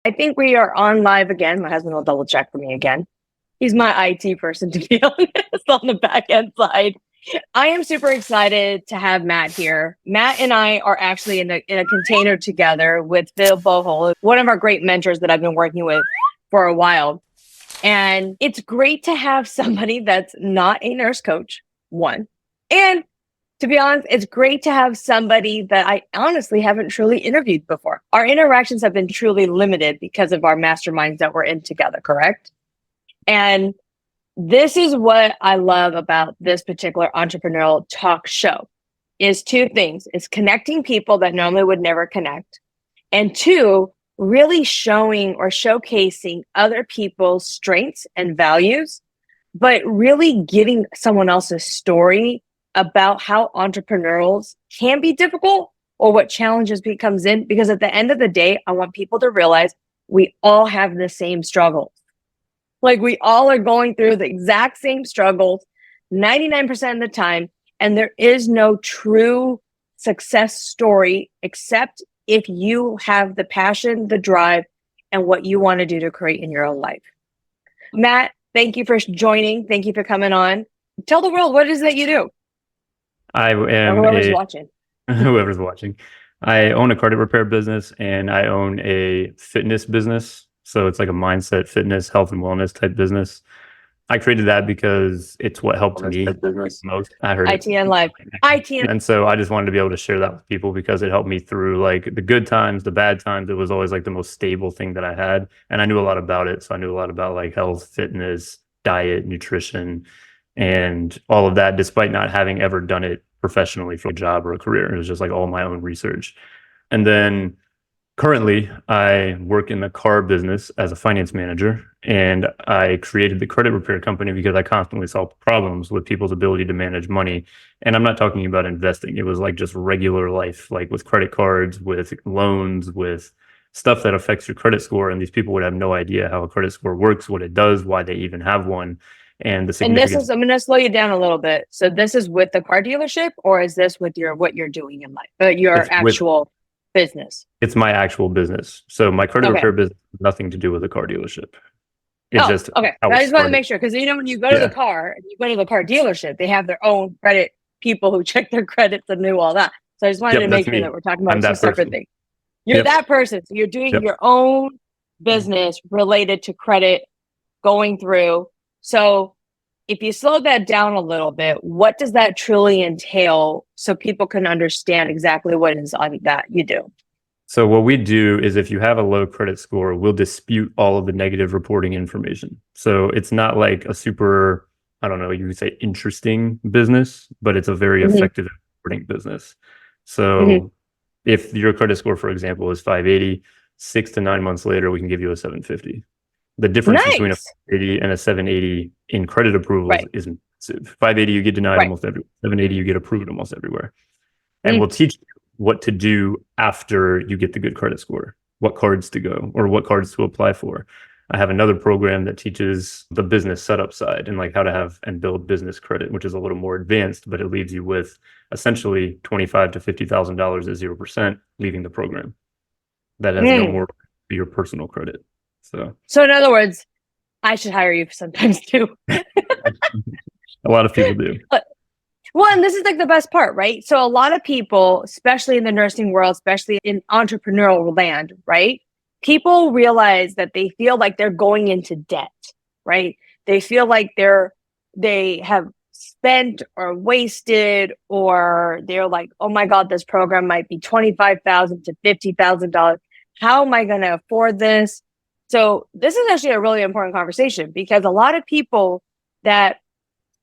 I think we are on live again. My husband will double check for me again. He's my IT person, to be honest, on the back end side. I am super excited to have Matt here. Matt and I are actually in a container together with Phil Bohol, one of our great mentors that I've been working with for a while. And it's great to have somebody that's not a nurse coach, one. And to be honest, it's great to have somebody that I honestly haven't truly interviewed before. Our interactions have been truly limited because of our masterminds that we're in together, correct? And this is what I love about this particular entrepreneurial talk show is two things. It's connecting people that normally would never connect. And two, really showing or showcasing other people's strengths and values, but really getting someone else's story about how entrepreneurials can be difficult or what challenges becomes in. Because at the end of the day, I want people to realize we all have the same struggles. Like we all are going through the exact same struggles 99% of the time. And there is no true success story except if you have the passion, the drive, and what you want to do to create in your own life. Matt, thank you for joining. Thank you for coming on. Tell the world what it is that you do. I am whoever's watching. Whoever's watching. I own a credit repair business and I own a fitness business. So it's like a mindset, fitness, health and wellness type business. I created that because it's what helped me most. I heard ITN Live. ITN. And so I just wanted to be able to share that with people because it helped me through like the good times, the bad times. It was always like the most stable thing that I had. And I knew a lot about it. So I knew a lot about like health, fitness, diet, nutrition, and all of that, despite not having ever done it professionally for a job or a career. It was just like all my own research. And then currently, I work in the car business as a finance manager, and I created the credit repair company because I constantly solved problems with people's ability to manage money. And I'm not talking about investing. It was like just regular life, like with credit cards, with loans, with stuff that affects your credit score. And these people would have no idea how a credit score works, what it does, why they even have one. And I'm going to slow you down a little bit. So this is with the car dealership, or is this with what you're doing in life, your actual business? It's my actual business. So my credit repair business has nothing to do with a car dealership. It's just okay. I just want to make sure, because when you go to the car and you go to the car dealership, they have their own credit people who check their credits and do all that. So I just wanted to make sure that we're talking about two separate things. You're that person. So you're doing your own business related to credit going through. So if you slow that down a little bit, what does that truly entail so people can understand exactly what it is on that you do? So what we do is if you have a low credit score, we'll dispute all of the negative reporting information. So it's not like a super, I don't know, you would say interesting business, but it's a very effective reporting business. So if your credit score, for example, is 580, 6 to 9 months later, we can give you a 750. The difference between a 580 and a 780 in credit approvals is massive. 580, you get denied almost everywhere. 780, you get approved almost everywhere. And we'll teach you what to do after you get the good credit score, what cards to go or what cards to apply for. I have another program that teaches the business setup side and like how to have and build business credit, which is a little more advanced, but it leaves you with essentially $25,000 to $50,000 at 0%, leaving the program. That has no more to your personal credit. So in other words, I should hire you sometimes too. A lot of people do. Well, and this is like the best part, right? So a lot of people, especially in the nursing world, especially in entrepreneurial land, right? People realize that they feel like they're going into debt, right? They feel like they have spent or wasted, or they're like, oh my God, this program might be $25,000 to $50,000. How am I going to afford this? So this is actually a really important conversation because a lot of people that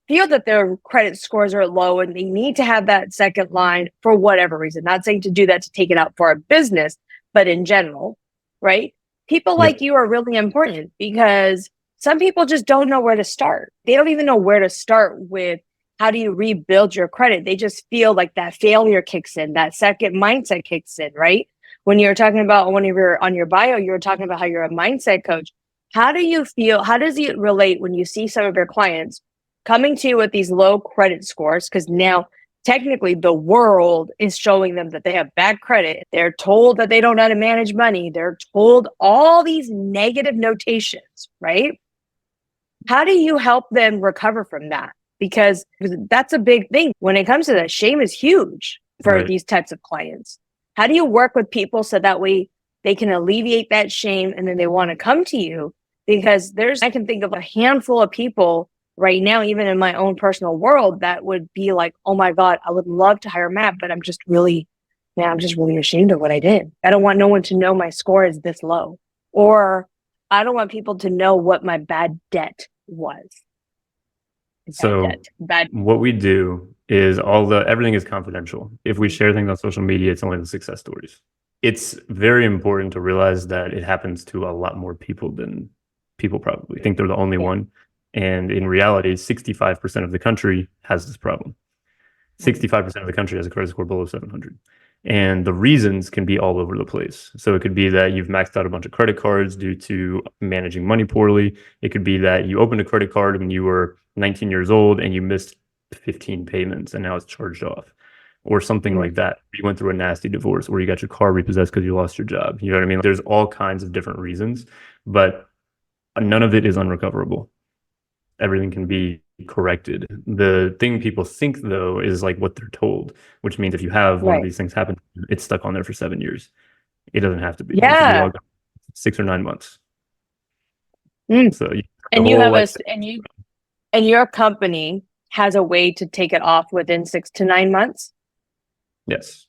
feel that their credit scores are low and they need to have that second line for whatever reason, not saying to do that to take it out for a business, but in general, right? People like you are really important because some people just don't know where to start. They don't even know where to start with how do you rebuild your credit. They just feel like that failure kicks in, that second mindset kicks in, right? When you're talking about on your bio, you were talking about how you're a mindset coach. How do you feel? How does it relate when you see some of your clients coming to you with these low credit scores? Because now technically the world is showing them that they have bad credit. They're told that they don't know how to manage money. They're told all these negative notations, right? How do you help them recover from that? Because that's a big thing. When it comes to that, shame is huge for Right. these types of clients. How do you work with people so that way they can alleviate that shame and then they want to come to you? Because I can think of a handful of people right now, even in my own personal world, that would be like, oh my God, I would love to hire Matt, but I'm just really ashamed of what I did. I don't want no one to know my score is this low. Or I don't want people to know what my bad debt was. So what we do is everything is confidential. If we share things on social media, it's only the success stories. It's very important to realize that it happens to a lot more people than people probably think they're the only one. And in reality, 65% of the country has this problem. 65% of the country has a credit score below 700. And the reasons can be all over the place. So it could be that you've maxed out a bunch of credit cards due to managing money poorly. It could be that you opened a credit card when you were 19 years old and you missed 15 payments and now it's charged off, or something like that. You went through a nasty divorce, or you got your car repossessed because you lost your job. You know what I mean? There's all kinds of different reasons, but none of it is unrecoverable. Everything can be corrected. The thing people think, though, is like what they're told, which means if you have one of these things happen, it's stuck on there for 7 years. It doesn't have to be. Yeah. 6 or 9 months. So your company has a way to take it off within 6 to 9 months? Yes.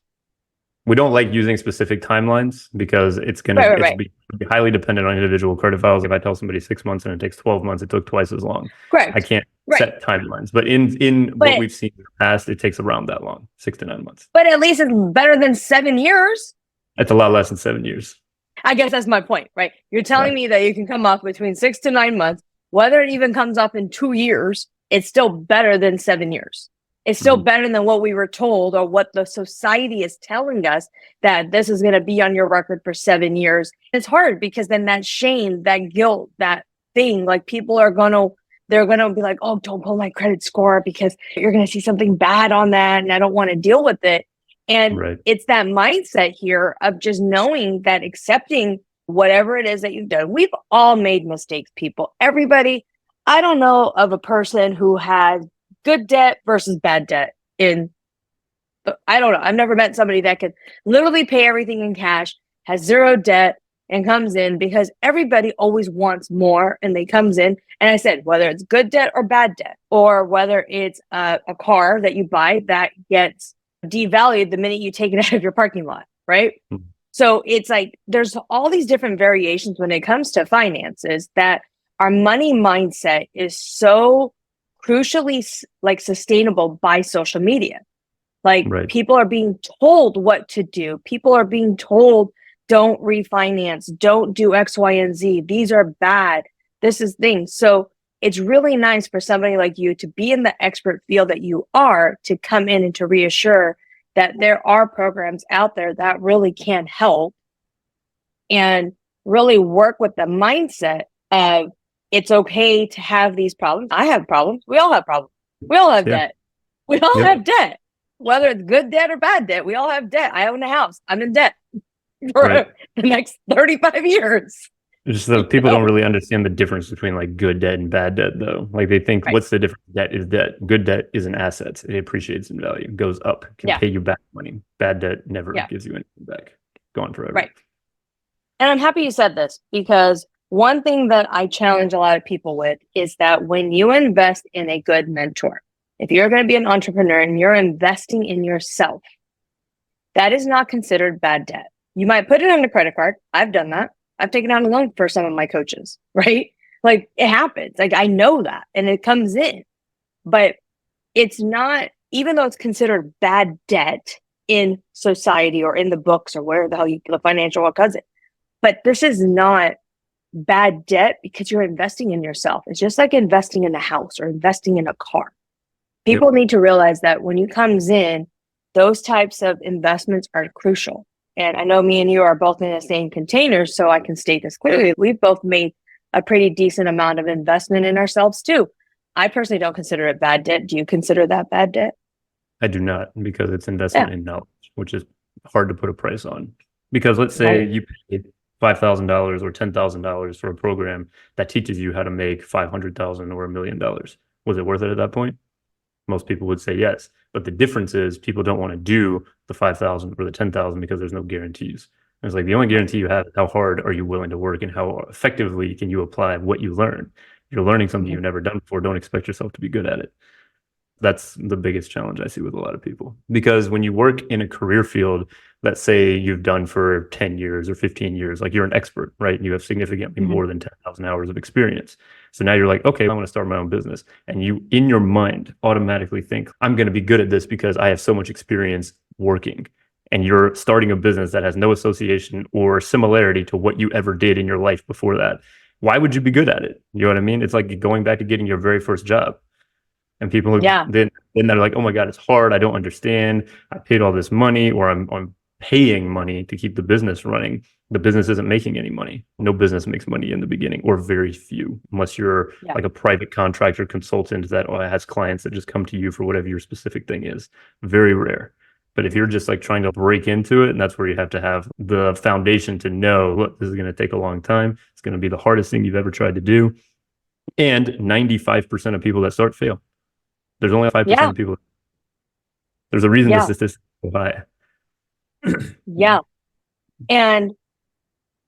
We don't like using specific timelines because it's going to be highly dependent on individual credit files. If I tell somebody 6 months and it takes 12 months, it took twice as long. Correct. I can't set timelines. But in what we've seen in the past, it takes around that long, 6 to 9 months. But at least it's better than 7 years. It's a lot less than 7 years. I guess that's my point, right? You're telling me that you can come off between 6 to 9 months. Whether it even comes up in 2 years, it's still better than 7 years. It's still better than what we were told or what the society is telling us, that this is going to be on your record for 7 years. It's hard because then that shame, that guilt, that thing, like people are they're going to be like, oh, don't pull my credit score because you're going to see something bad on that. And I don't want to deal with it. And it's that mindset here of just knowing that, accepting whatever it is that you've done. We've all made mistakes, people. Everybody. I don't know of a person who had good debt versus bad debt I don't know. I've never met somebody that could literally pay everything in cash, has zero debt, and comes in, because everybody always wants more and they comes in. And I said, whether it's good debt or bad debt, or whether it's a car that you buy that gets devalued the minute you take it out of your parking lot, right? Mm-hmm. So it's like, there's all these different variations when it comes to finances, that our money mindset is so crucially sustainable by social media. People are being told what to do. People are being told, don't refinance, don't do X, Y, and Z. These are bad. This is things. So it's really nice for somebody like you to be in the expert field that you are, to come in and to reassure that there are programs out there that really can help, and really work with the mindset of, it's okay to have these problems. I have problems. We all have problems. We all have debt. We all have debt, whether it's good debt or bad debt. We all have debt. I own a house. I'm in debt for the next 35 years. Just so people don't really understand the difference between like good debt and bad debt, though. Like they think, what's the difference? Debt is debt. Good debt is an asset. It appreciates in value, goes up, can pay you back money. Bad debt never gives you anything back. Gone forever. Right. And I'm happy you said this, because one thing that I challenge a lot of people with is that when you invest in a good mentor, if you're going to be an entrepreneur and you're investing in yourself, that is not considered bad debt. You might put it on a credit card. I've done that. I've taken out a loan for some of my coaches, right? Like, it happens. Like, I know that, and it comes in, but it's not, even though it's considered bad debt in society or in the books or where the hell the financial cousin, but this is not bad debt because you're investing in yourself. It's just like investing in a house or investing in a car. People need to realize that when you comes in, those types of investments are crucial. And I know me and you are both in the same container, so I can state this clearly. We've both made a pretty decent amount of investment in ourselves too. I personally don't consider it bad debt. Do you consider that bad debt? I do not, because it's investment in knowledge, which is hard to put a price on. Because let's say Right. you paid $5,000 or $10,000 for a program that teaches you how to make 500,000 or $1 million. Was it worth it at that point? Most people would say yes. But the difference is people don't want to do the 5,000 or the 10,000 because there's no guarantees. And it's like the only guarantee you have is how hard are you willing to work and how effectively can you apply what you learn. If you're learning something Mhm. you've never done before, don't expect yourself to be good at it. That's the biggest challenge I see with a lot of people. Because when you work in a career field, let's say you've done for 10 years or 15 years, like you're an expert, right? You have significantly Mhm. more than 10,000 hours of experience. So now you're like, okay, I want to start my own business. And you, in your mind, automatically think, I'm going to be good at this because I have so much experience working. And you're starting a business that has no association or similarity to what you ever did in your life before that. Why would you be good at it? You know what I mean? It's like going back to getting your very first job. And people who Yeah. then they're like, oh my God, it's hard. I don't understand. I paid all this money, or I'm paying money to keep the business running. The business isn't making any money. No business makes money in the beginning, or very few, unless you're Yeah. like a private contractor consultant that has clients that just come to you for whatever your specific thing is. Very rare. But if you're just like trying to break into it, and that's where you have to have the foundation to know, look, this is going to take a long time. It's going to be the hardest thing you've ever tried to do. And 95% of people that start fail. There's only 5% Yeah. of people. There's a reason the Yeah. statistics are so high. Yeah. And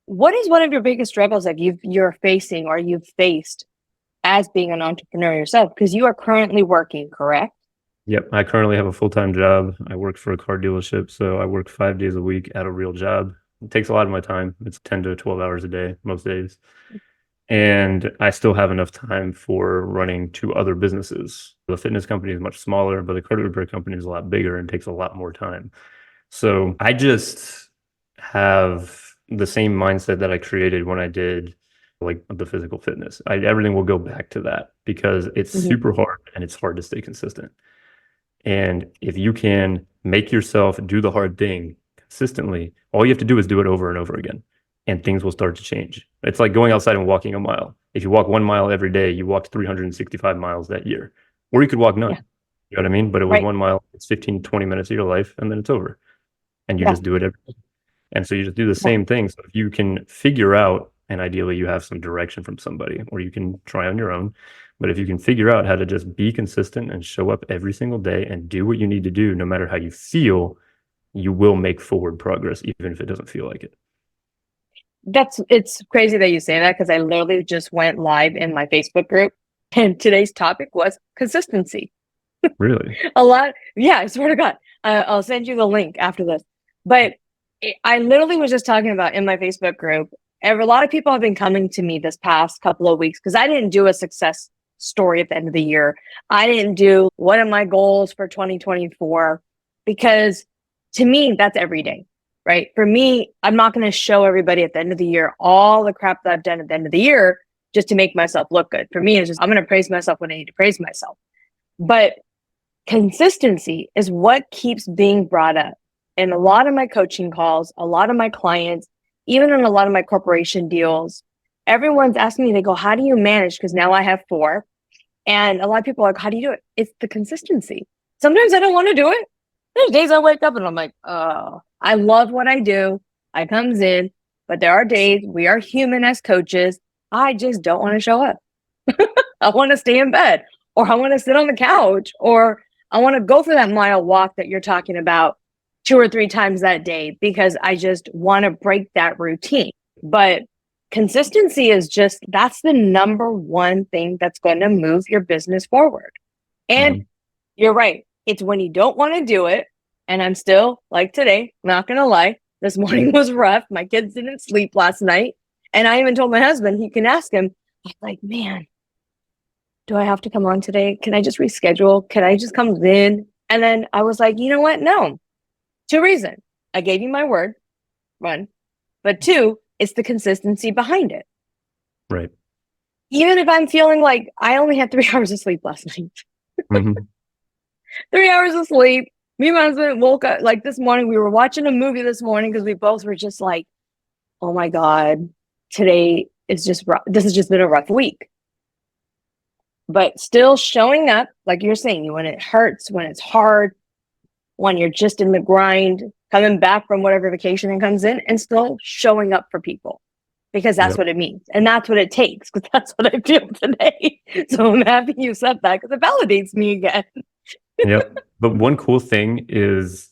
what is one of your biggest struggles that you're facing or you've faced as being an entrepreneur yourself? Because you are currently working, correct? Yep. I currently have a full-time job. I work for a car dealership, so I work 5 days a week at a real job. It takes a lot of my time. It's 10 to 12 hours a day most days. And I still have enough time for running two other businesses. The fitness company is much smaller, but the credit repair company is a lot bigger and takes a lot more time. So I just have the same mindset that I created when I did like the physical fitness. Everything will go back to that because it's Mhm. super hard and it's hard to stay consistent. And if you can make yourself do the hard thing consistently, all you have to do is do it over and over again, and things will start to change. It's like going outside and walking a mile. If you walk 1 mile every day, you walked 365 miles that year. Or you could walk none. Yeah. You know what I mean? But it was Right. 1 mile, it's 15, 20 minutes of your life, and then it's over. And you Yeah. just do it every day. And so you just do the Yeah. same thing. So if you can figure out, and ideally you have some direction from somebody, or you can try on your own. But if you can figure out how to just be consistent and show up every single day and do what you need to do, no matter how you feel, you will make forward progress, even if it doesn't feel like it. It's crazy that you say that because I literally just went live in my Facebook group and today's topic was consistency. Really? A lot. Yeah, I swear to God. I'll send you the link after this. But I literally was just talking about in my Facebook group. A lot of people have been coming to me this past couple of weeks because I didn't do a success story at the end of the year. I didn't do what are my goals for 2024 because to me, that's every day, right? For me, I'm not going to show everybody at the end of the year all the crap that I've done at the end of the year just to make myself look good. For me, it's just I'm going to praise myself when I need to praise myself. But consistency is what keeps being brought up in a lot of my coaching calls, a lot of my clients, even in a lot of my corporation deals. Everyone's asking me, they go, how do you manage? Because now I have 4. And a lot of people are like, how do you do it? It's the consistency. Sometimes I don't want to do it. There's days I wake up and I'm like, oh, I love what I do. I comes in, but there are days we are human as coaches. I just don't want to show up. I want to stay in bed, or I want to sit on the couch, or I want to go for that mile walk that you're talking about 2 or 3 times that day because I just want to break that routine. But consistency is just, that's the number one thing that's going to move your business forward. And you're right. It's when you don't want to do it. And I'm still like today, not going to lie. This morning was rough. My kids didn't sleep last night. And I even told my husband, he can ask him, I'm like, man, do I have to come on today? Can I just reschedule? Can I just come in? And then I was like, you know what? No. 2 reasons. I gave you my word, 1. But 2, it's the consistency behind it. Right. Even if I'm feeling like I only had 3 hours of sleep last night. 3 hours of sleep. Me and my husband woke up like this morning. We were watching a movie this morning because we both were just like, oh my God, today is just rough. This has just been a rough week. But still showing up, like you're saying, when it hurts, when it's hard, when you're just in the grind, coming back from whatever vacation and comes in and still showing up for people because that's Yep. what it means. And that's what it takes because that's what I feel today. So I'm happy you said that because it validates me again. Yep. But one cool thing is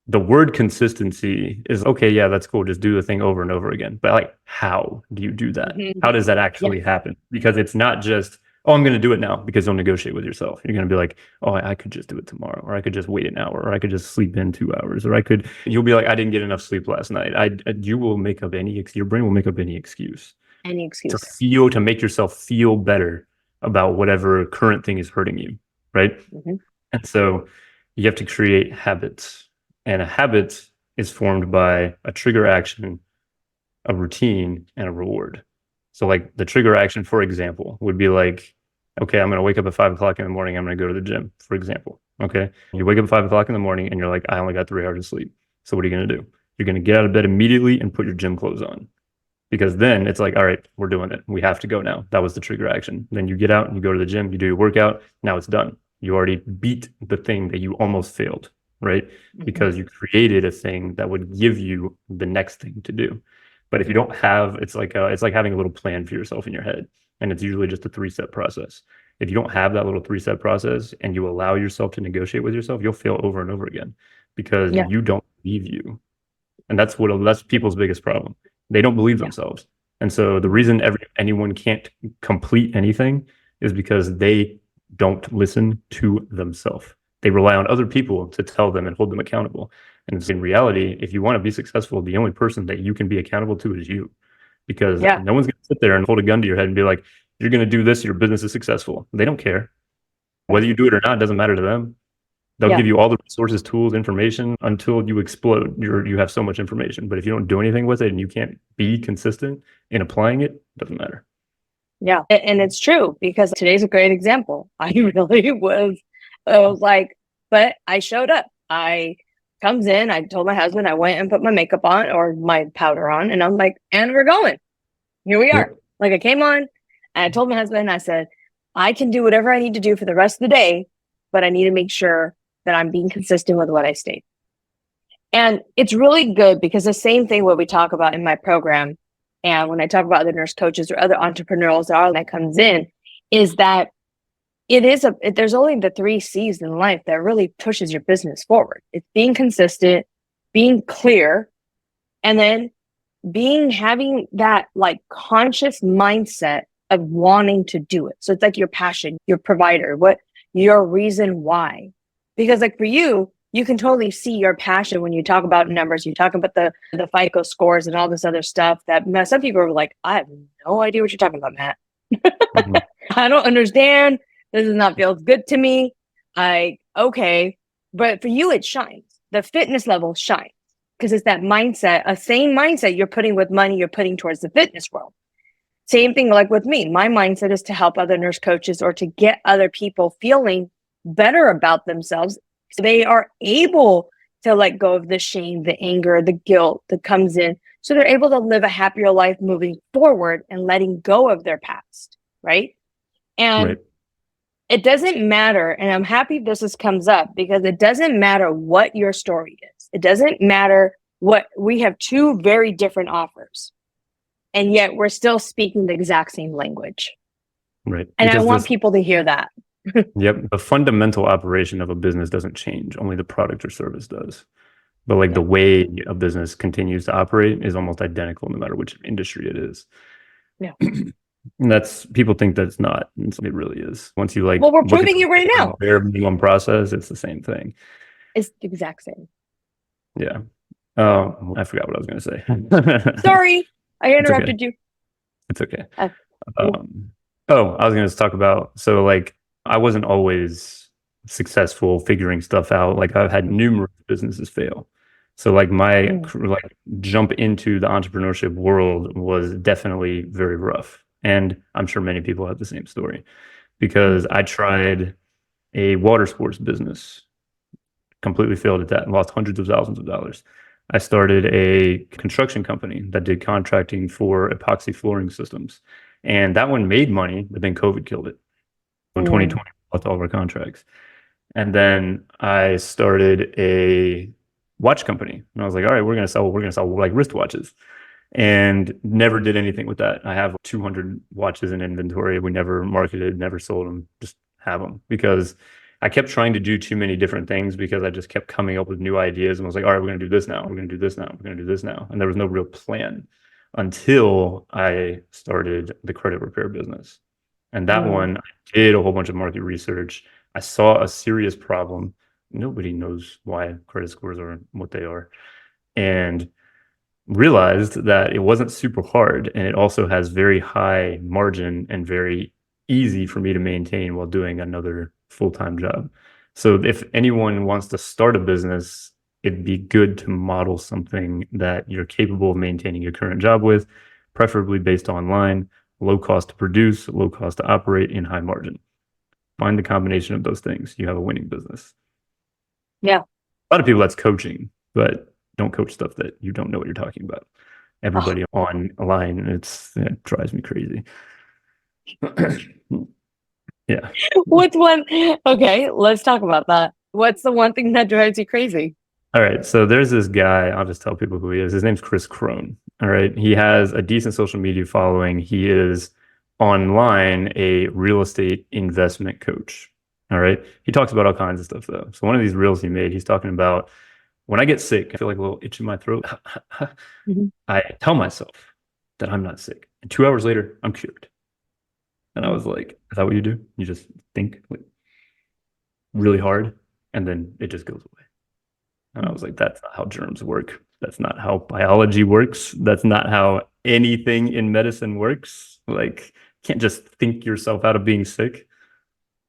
the word consistency is okay. Yeah, that's cool. Just do the thing over and over again. But like, how do you do that? Mhm. How does that actually happen? Because it's not just, oh, I'm going to do it now, because you'll negotiate with yourself. You're going to be like, oh, I could just do it tomorrow, or I could just wait an hour, or I could just sleep in 2 hours, or you'll be like, I didn't get enough sleep last night. You will make up your brain will make up any excuse Any excuse. to make yourself feel better about whatever current thing is hurting you. Right. Mhm. And so you have to create habits. And a habit is formed by a trigger action, a routine, and a reward. So like the trigger action, for example, would be like, okay, I'm going to wake up at 5 o'clock in the morning. I'm going to go to the gym, for example. Okay. You wake up at 5 o'clock in the morning and you're like, I only got 3 hours of sleep. So what are you going to do? You're going to get out of bed immediately and put your gym clothes on. Because then it's like, all right, we're doing it. We have to go now. That was the trigger action. Then you get out and you go to the gym, you do your workout. Now it's done. You already beat the thing that you almost failed, right? Because you created a thing that would give you the next thing to do. But if you don't have, it's like having a little plan for yourself in your head, and it's usually just a 3-step process. If you don't have that little 3-step process and you allow yourself to negotiate with yourself, you'll fail over and over again because you don't believe you, and that's people's biggest problem. They don't believe themselves, and so the reason anyone can't complete anything is because they don't listen to themselves. They rely on other people to tell them and hold them accountable. And in reality, if you want to be successful, the only person that you can be accountable to is you, because no one's going to sit there and hold a gun to your head and be like, you're going to do this, your business is successful. They don't care. Whether you do it or not, doesn't matter to them. They'll give you all the resources, tools, information until you explode. You have so much information. But if you don't do anything with it and you can't be consistent in applying it, it doesn't matter. Yeah. And it's true, because today's a great example. I really was like, but I showed up. I comes in, I told my husband, I went and put my makeup on or my powder on, and I'm like, and we're going. Here we are. Like I came on and I told my husband, I said, I can do whatever I need to do for the rest of the day, but I need to make sure that I'm being consistent with what I state. And it's really good because the same thing what we talk about in my program, and when I talk about other nurse coaches or other entrepreneurs that comes in, is that there's only the 3 C's in life that really pushes your business forward. It's being consistent, being clear, and then having that like conscious mindset of wanting to do it. So it's like your passion, your provider, your reason why. Because like for you can totally see your passion when you talk about numbers, you talk about the FICO scores and all this other stuff that some people are like, I have no idea what you're talking about, Matt. Mm-hmm. I don't understand. This does not feel good to me. Okay. But for you, it shines. The fitness level shines because it's that mindset, a same mindset you're putting with money, you're putting towards the fitness world. Same thing like with me. My mindset is to help other nurse coaches or to get other people feeling better about themselves so they are able to let go of the shame, the anger, the guilt that comes in. So they're able to live a happier life moving forward and letting go of their past. Right. And it doesn't matter. And I'm happy this comes up because it doesn't matter what your story is. It doesn't matter what we have 2 very different offers. And yet we're still speaking the exact same language. Right. And I want people to hear that. Yep. The fundamental operation of a business doesn't change. Only the product or service does. But like the way a business continues to operate is almost identical no matter which industry it is. Yeah. And people think that it's not. And so it really is. Once you like, well, we're proving it right now. Bare minimum process, it's the same thing. It's the exact same. Yeah. I forgot what I was going to say. Sorry, I interrupted you. It's okay. I was going to talk about, so like, I wasn't always successful figuring stuff out. Like I've had numerous businesses fail. So like my jump into the entrepreneurship world was definitely very rough. And I'm sure many people have the same story because I tried a water sports business, completely failed at that and lost hundreds of thousands of dollars. I started a construction company that did contracting for epoxy flooring systems. And that one made money, but then COVID killed it. In 2020, we lost all of our contracts. And then I started a watch company. And I was like, all right, we're gonna sell like wristwatches. And never did anything with that. I have 200 watches in inventory. We never marketed, never sold them, just have them because I kept trying to do too many different things because I just kept coming up with new ideas and was like, all right, we're going to do this now. We're going to do this now. We're going to do this now. And there was no real plan until I started the credit repair business. And that one, I did a whole bunch of market research. I saw a serious problem. Nobody knows why credit scores are what they are. And realized that it wasn't super hard and it also has very high margin and very easy for me to maintain while doing another full-time job. So if anyone wants to start a business, it'd be good to model something that you're capable of maintaining your current job with, preferably based online, low cost to produce, low cost to operate, and high margin. Find the combination of those things. You have a winning business. Yeah. A lot of people, that's coaching, but don't coach stuff that you don't know what you're talking about. Everybody online, it drives me crazy. Yeah. What's one? Okay, let's talk about that. What's the one thing that drives you crazy? All right. So there's this guy. I'll just tell people who he is. His name's Chris Crone. All right. He has a decent social media following. He is online a real estate investment coach. All right. He talks about all kinds of stuff though. So one of these reels he made, he's talking about when I get sick, I feel like a little itch in my throat. I tell myself that I'm not sick. And 2 hours later, I'm cured. And I was like, is that what you do? You just think like really hard and then it just goes away. And I was like, that's not how germs work. That's not how biology works. That's not how anything in medicine works. Like, you can't just think yourself out of being sick.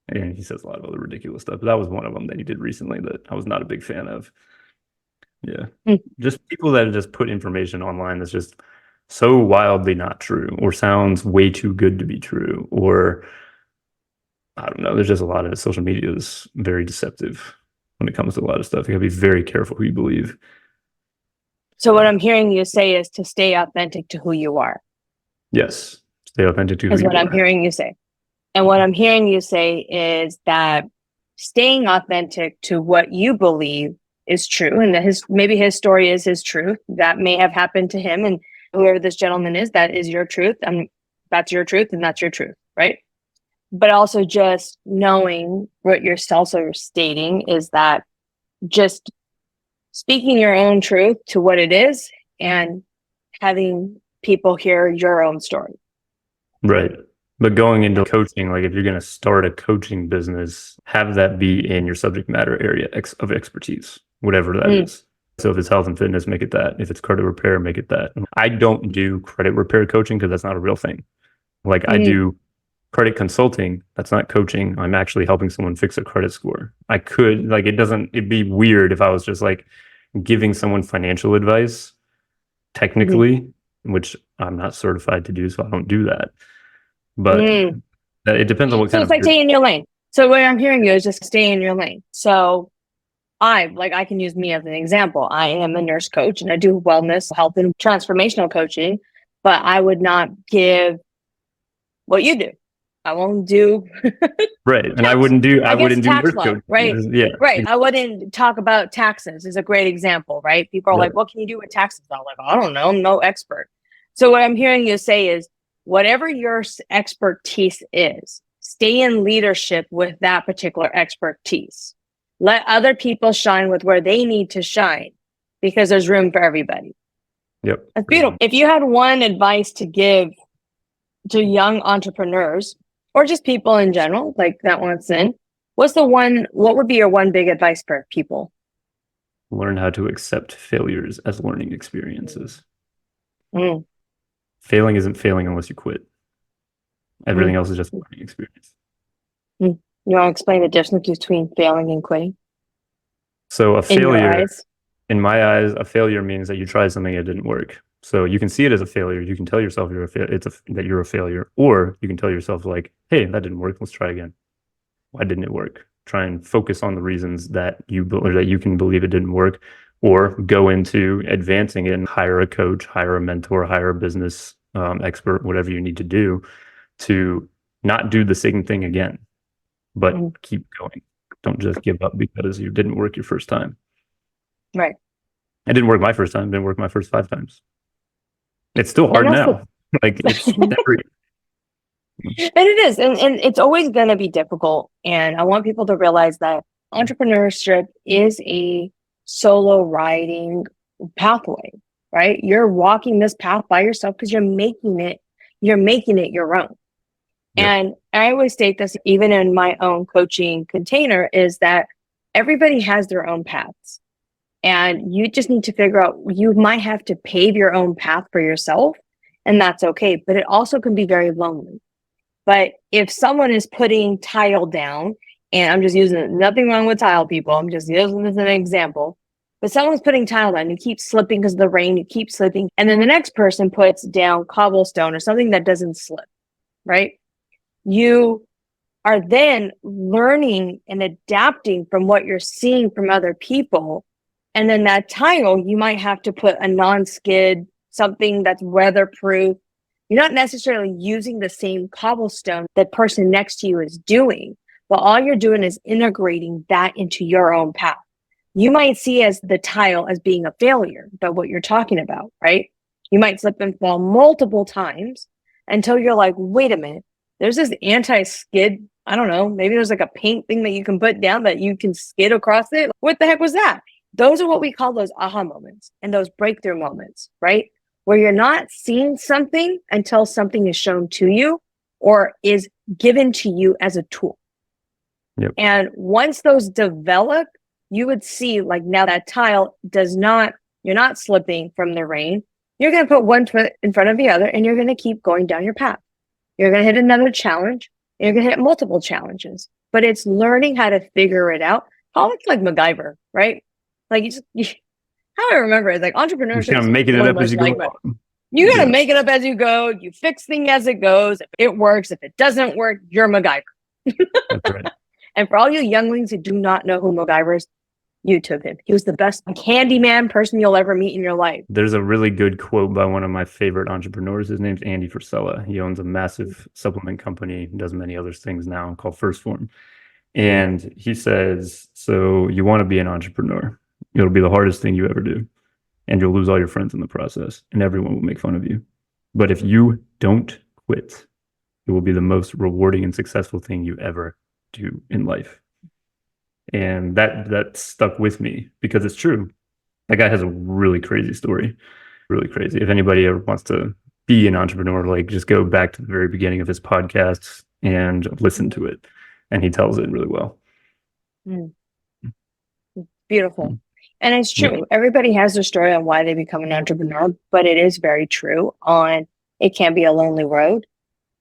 And he says a lot of other ridiculous stuff. But that was one of them that he did recently that I was not a big fan of. Yeah. Just people that just put information online that's just so wildly not true or sounds way too good to be true. Or I don't know. There's just a lot of it. Social media is very deceptive when it comes to a lot of stuff. You gotta be very careful who you believe. So what I'm hearing you say is to stay authentic to who you are. Yes. Stay authentic to who you are. Is what I'm hearing you say. And what I'm hearing you say is that staying authentic to what you believe is true, and that maybe his story is his truth. That may have happened to him, and whoever this gentleman is, that is your truth. That's your truth, and that's your truth, right? But also just knowing what you're also stating is that just speaking your own truth to what it is and having people hear your own story. Right. But going into coaching, like if you're going to start a coaching business, have that be in your subject matter area of expertise, whatever that is. So if it's health and fitness, make it that. If it's credit repair, make it that. I don't do credit repair coaching because that's not a real thing. Like I do credit consulting. That's not coaching. I'm actually helping someone fix a credit score. I could, like, it'd be weird if I was just like giving someone financial advice, technically, which I'm not certified to do, so I don't do that. But it depends on what kind of. So it's like stay in your lane. So what I'm hearing you is just stay in your lane. So I can use me as an example. I am a nurse coach and I do wellness, health, and transformational coaching, but I would not give what you do. I won't do right, and I wouldn't do tax law, right? Yeah, right. I wouldn't talk about taxes. Is a great example, right? People are like, "What can you do with taxes?" I'm like, "I don't know. I'm no expert." So what I'm hearing you say is, whatever your expertise is, stay in leadership with that particular expertise. Let other people shine with where they need to shine, because there's room for everybody. Yep, that's beautiful. If you had one advice to give to young entrepreneurs, or just people in general, like that wants in, what would be your one big advice for people? Learn how to accept failures as learning experiences. Failing isn't failing unless you quit. Everything else is just a learning experience. You want to explain the difference between failing and quitting? So a failure, in my eyes, a failure means that you tried something that didn't work. So you can see it as a failure. You can tell yourself that you're a failure, or you can tell yourself like, hey, that didn't work. Let's try again. Why didn't it work? Try and focus on the reasons that you can believe it didn't work, or go into advancing it and hire a coach, hire a mentor, hire a business expert, whatever you need to do to not do the same thing again, but keep going. Don't just give up because you didn't work your first time. Right. It didn't work my first time. It didn't work my first 5 times. It's still hard And that's now. Like it's never. And it is, and it's always going to be difficult. And I want people to realize that entrepreneurship is a solo riding pathway, right? You're walking this path by yourself because you're making it your own. Yep. And I always state this, even in my own coaching container, is that everybody has their own paths. And you just need to figure out, you might have to pave your own path for yourself, and that's okay. But it also can be very lonely. But if someone is putting tile down, and I'm just using nothing wrong with tile, people, I'm just using this as an example, but someone's putting tile down, you keep slipping because of the rain, you keep slipping, and then the next person puts down cobblestone or something that doesn't slip, right? You are then learning and adapting from what you're seeing from other people. And then that tile, you might have to put a non-skid, something that's weatherproof. You're not necessarily using the same cobblestone that person next to you is doing, but all you're doing is integrating that into your own path. You might see as the tile as being a failure, but what you're talking about, right? You might slip and fall multiple times until you're like, wait a minute, there's this anti-skid. I don't know, maybe there's like a paint thing that you can put down that you can skid across it. What the heck was that? Those are what we call those aha moments and those breakthrough moments, right? Where you're not seeing something until something is shown to you or is given to you as a tool. Yep. And once those develop, you would see like now that tile you're not slipping from the rain. You're going to put one foot in front of the other and you're going to keep going down your path. You're going to hit another challenge and you're going to hit multiple challenges, but it's learning how to figure it out. It's like MacGyver, right? Like how I remember it, like entrepreneurship. You're making it up as you go along. You got to make it up as you go. You fix things as it goes. If it works, if it doesn't work, you're MacGyver. That's right. And for all you younglings who do not know who MacGyver is, YouTube him. He was the best handyman person you'll ever meet in your life. There's a really good quote by one of my favorite entrepreneurs. His name's Andy Frisella. He owns a massive supplement company, does many other things now, called First Form. And he says, so you want to be an entrepreneur. It'll be the hardest thing you ever do. And you'll lose all your friends in the process. And everyone will make fun of you. But if you don't quit, it will be the most rewarding and successful thing you ever do in life. And that stuck with me because it's true. That guy has a really crazy story. Really crazy. If anybody ever wants to be an entrepreneur, like just go back to the very beginning of his podcasts and listen to it. And he tells it really well. Beautiful. And it's true. Everybody has their story on why they become an entrepreneur, but it is very true on it can be a lonely road.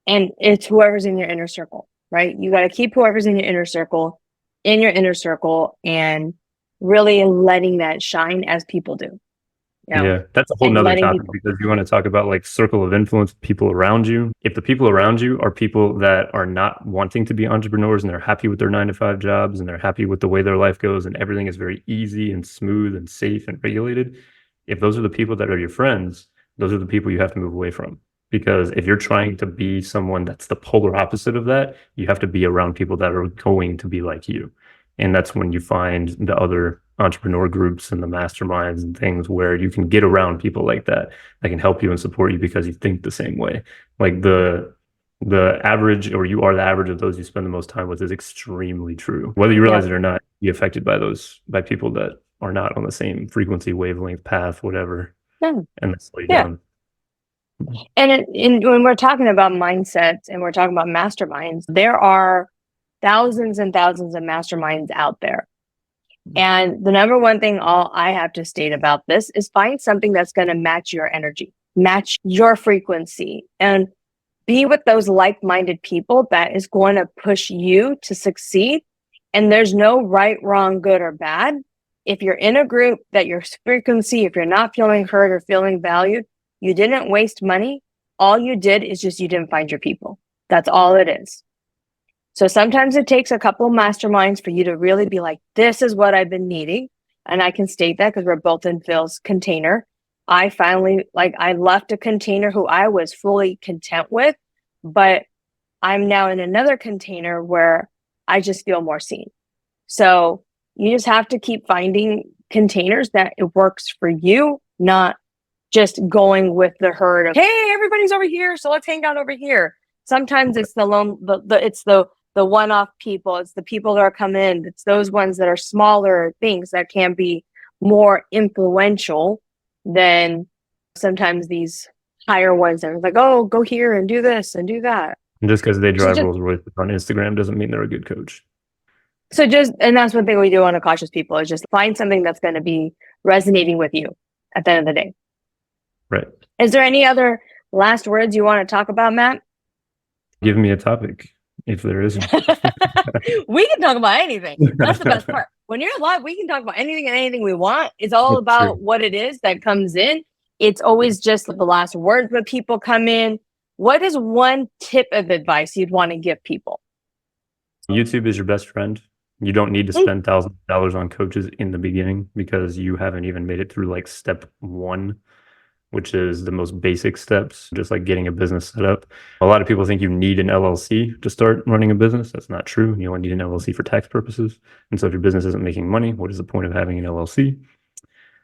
And it's whoever's in your inner circle, right? You got to keep whoever's in your inner circle and really letting that shine as people do. Yeah, that's a whole nother topic because you want to talk about like circle of influence, people around you. If the people around you are people that are not wanting to be entrepreneurs and they're happy with their 9-to-5 jobs and they're happy with the way their life goes and everything is very easy and smooth and safe and regulated, if those are the people that are your friends, those are the people you have to move away from. Because if you're trying to be someone that's the polar opposite of that, you have to be around people that are going to be like you. And that's when you find the other entrepreneur groups and the masterminds and things where you can get around people like that can help you and support you because you think the same way. Like the average, or you are the average of those you spend the most time with, is extremely true. Whether you realize it or not, you're affected by people that are not on the same frequency, wavelength, path, whatever. And that's slow you down. And when we're talking about mindsets and we're talking about masterminds, there are thousands and thousands of masterminds out there. And the number one thing I have to state about this is find something that's going to match your energy, match your frequency, and be with those like-minded people that is going to push you to succeed. And there's no right, wrong, good, or bad. If you're in a group that your frequency, if you're not feeling heard or feeling valued, you didn't waste money. All you did is just you didn't find your people. That's all it is. So sometimes it takes a couple of masterminds for you to really be like, this is what I've been needing. And I can state that because we're both in Phil's container. I left a container who I was fully content with, but I'm now in another container where I just feel more seen. So you just have to keep finding containers that it works for you, not just going with the herd of, hey, everybody's over here, so let's hang out over here. Sometimes it's the one-off people. It's the people that are coming in. It's those ones that are smaller things that can be more influential than sometimes these higher ones that are like, oh, go here and do this and do that. And just because they drive just- Rolls Royce on Instagram doesn't mean they're a good coach. So and that's one thing we do want to cautious people is just find something that's going to be resonating with you at the end of the day. Right. Is there any other last words you want to talk about, Matt? Give me a topic if there isn't. We can talk about anything. That's the best part. When you're live, we can talk about anything and anything we want. It's all That's about true. what it is that comes in. It's always just the last words when people come in. What is one tip of advice you'd want to give people? YouTube is your best friend. You don't need to spend thousands of dollars on coaches in the beginning because you haven't even made it through like step 1, which is the most basic steps, just like getting a business set up. A lot of people think you need an LLC to start running a business. That's not true. You only need an LLC for tax purposes. And so if your business isn't making money, what is the point of having an LLC?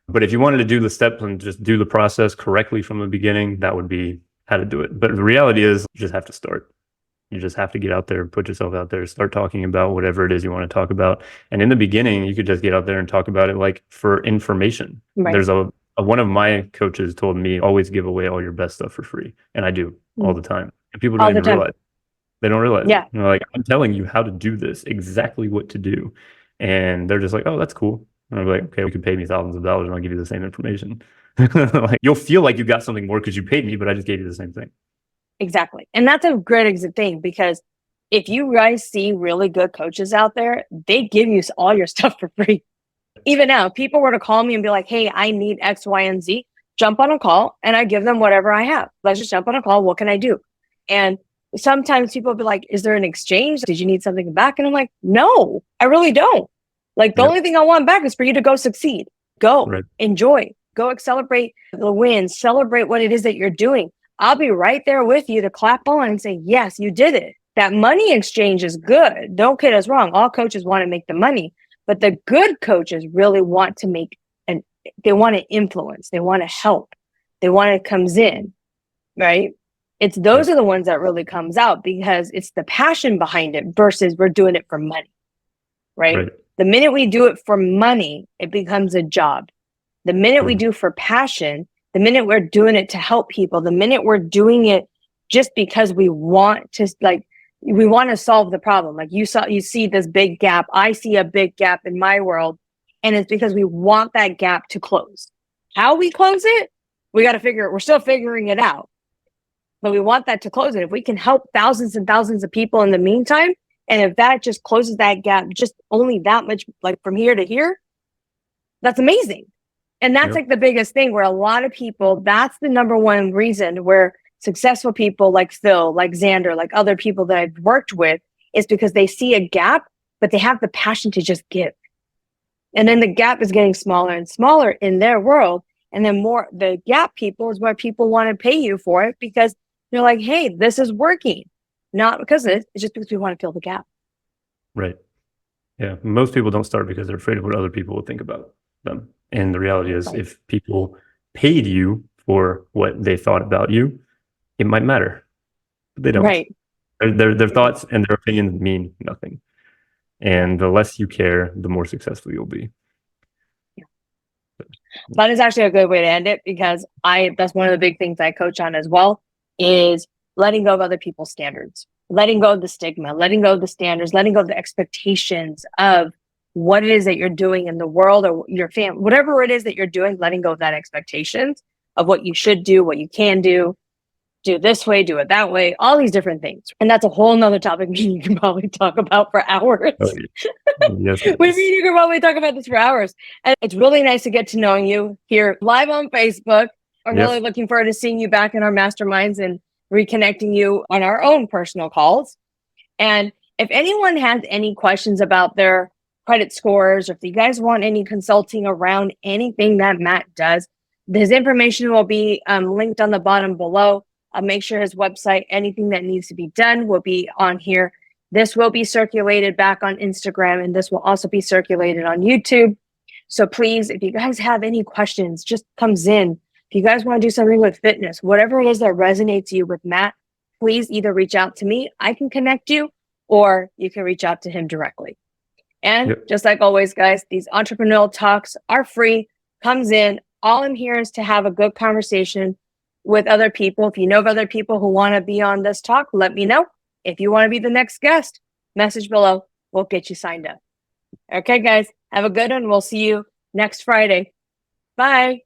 But if you wanted to do the steps and just do the process correctly from the beginning, that would be how to do it. But the reality is you just have to start. You just have to get out there, put yourself out there, start talking about whatever it is you want to talk about. And in the beginning, you could just get out there and talk about it like for information. Right. There's one of my coaches told me, always give away all your best stuff for free. And I do all the time. And people don't even realize. They don't realize. Yeah. You know, like, I'm telling you how to do this, exactly what to do. And they're just like, oh, that's cool. And I'm like, okay, you could pay me thousands of dollars and I'll give you the same information. Like, you'll feel like you got something more because you paid me, but I just gave you the same thing. Exactly. And that's a great thing because if you guys see really good coaches out there, they give you all your stuff for free. Even now, if people were to call me and be like, hey, I need X, Y, and Z, jump on a call and I give them whatever I have. Let's just jump on a call. What can I do? And sometimes people will be like, is there an exchange? Did you need something back? And I'm like, no, I really don't. Like the only thing I want back is for you to go succeed, go enjoy, go celebrate the wins, celebrate what it is that you're doing. I'll be right there with you to clap on and say, yes, you did it. That money exchange is good. Don't get us wrong. All coaches want to make the money, but the good coaches really want to they want to influence. They want to help. They want it comes in, right? It's those are the ones that really comes out because it's the passion behind it versus we're doing it for money, right? The minute we do it for money, it becomes a job. The minute we do for passion, the minute we're doing it to help people, the minute we're doing it just because we want to, we want to solve the problem. Like you see this big gap. I see a big gap in my world, and it's because we want that gap to close. How we close it, we're still figuring it out. But we want that to close it. If we can help thousands and thousands of people in the meantime, and if that just closes that gap, just only that much, like from here to here, that's amazing. And that's like the biggest thing where a lot of people, that's the number one reason where successful people like Phil, like Xander, like other people that I've worked with is because they see a gap, but they have the passion to just give. And then the gap is getting smaller and smaller in their world. And then the gap people is where people want to pay you for it because you're like, hey, this is working. Not because it's just because we want to fill the gap. Right. Yeah. Most people don't start because they're afraid of what other people will think about them. And the reality is if people paid you for what they thought about you, it might matter. But they don't. Right. Their thoughts and their opinions mean nothing. And the less you care, the more successful you'll be. Yeah. That is actually a good way to end it because that's one of the big things I coach on as well is letting go of other people's standards, letting go of the stigma, letting go of the standards, letting go of the expectations of what it is that you're doing in the world or your family, whatever it is that you're doing, letting go of that expectations of what you should do, what you can do this way, do it that way, all these different things. And that's a whole nother topic you can probably talk about for hours. Oh, yes, You can probably talk about this for hours. And it's really nice to get to know you here live on Facebook. I'm really looking forward to seeing you back in our masterminds and reconnecting you on our own personal calls. And if anyone has any questions about their credit scores, or if you guys want any consulting around anything that Matt does, his information will be linked on the bottom below. Make sure his website, anything that needs to be done will be on here. This will be circulated back on Instagram, and this will also be circulated on YouTube. So please, if you guys have any questions, just comes in. If you guys want to do something with fitness, whatever it is that resonates you with Matt, please either reach out to me, I can connect you, or you can reach out to him directly. And just like always, guys, these entrepreneurial talks are free, comes in. All I'm here is to have a good conversation with other people. If you know of other people who want to be on this talk, let me know. If you want to be the next guest, message below. We'll get you signed up. Okay, guys, have a good one. We'll see you next Friday. Bye.